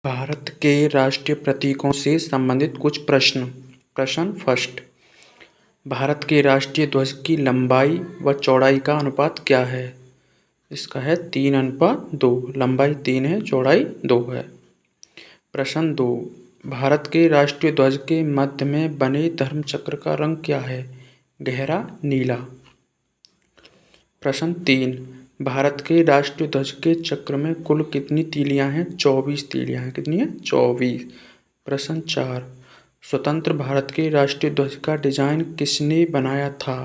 भारत के राष्ट्रीय प्रतीकों से संबंधित कुछ प्रश्न। प्रश्न फर्स्ट, भारत के राष्ट्रीय ध्वज की लंबाई व चौड़ाई का अनुपात क्या है? इसका है 3:2। लंबाई 3 है, चौड़ाई 2 है। प्रश्न 2, भारत के राष्ट्रीय ध्वज के मध्य में बने धर्मचक्र का रंग क्या है? गहरा नीला। प्रश्न 3, भारत के राष्ट्रीय ध्वज के चक्र में कुल कितनी तीलियां हैं? 24 तीलियां हैं। कितनी है? 24। प्रश्न 4, स्वतंत्र भारत के राष्ट्रीय ध्वज का डिजाइन किसने बनाया था?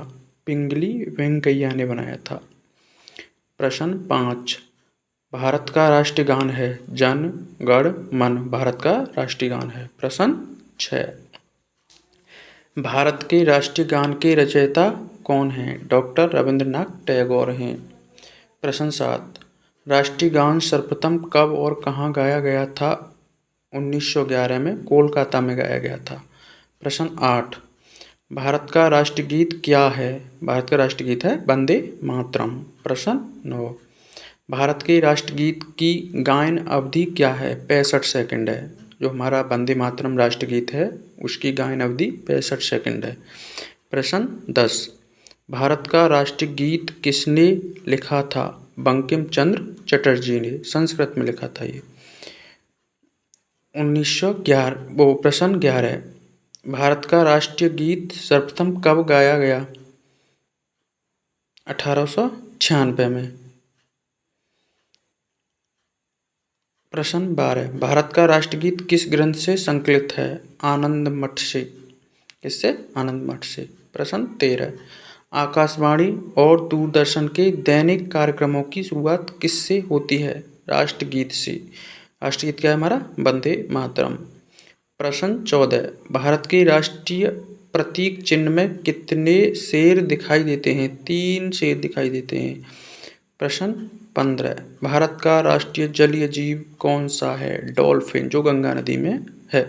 पिंगली वेंकैया ने बनाया था। प्रश्न 5, भारत का राष्ट्रीय गान है जन गण मन। भारत का राष्ट्रीय गान है। प्रश्न 6, भारत के राष्ट्रीय गान के रचयिता कौन हैं? डॉक्टर रविंद्रनाथ टैगोर हैं। प्रश्न 7, राष्ट्रीय गान सर्वप्रथम कब और कहाँ गाया गया था? 1911 में कोलकाता में गाया गया था। प्रश्न 8, भारत का राष्ट्रीय गीत क्या है? भारत का राष्ट्रीय गीत है वंदे मातरम। प्रश्न 9, भारत के राष्ट्रगीत की गायन अवधि क्या है? 65 सेकंड है। जो हमारा वंदे मातरम राष्ट्रीय गीत है उसकी गायन अवधि 65 सेकंड है। प्रश्न 10, भारत का राष्ट्रीय गीत किसने लिखा था? बंकिम चंद्र चटर्जी ने संस्कृत में लिखा था ये 1911। प्रश्न 11, भारत का राष्ट्रीय गीत सर्वप्रथम कब गाया गया? 1896 में। प्रश्न 12, भारत का राष्ट्रगीत किस ग्रंथ से संकलित है? आनंद मठ से। किससे? आनंद मठ से। प्रश्न 13, आकाशवाणी और दूरदर्शन के दैनिक कार्यक्रमों की शुरुआत किससे होती है? राष्ट्रगीत से। राष्ट्रगीत क्या है हमारा? वंदे मातरम। प्रश्न 14, भारत के राष्ट्रीय प्रतीक चिन्ह में कितने शेर दिखाई देते हैं? 3 शेर दिखाई देते हैं। प्रश्न 15, भारत का राष्ट्रीय जलीय जीव कौन सा है? डॉल्फिन, जो गंगा नदी में है।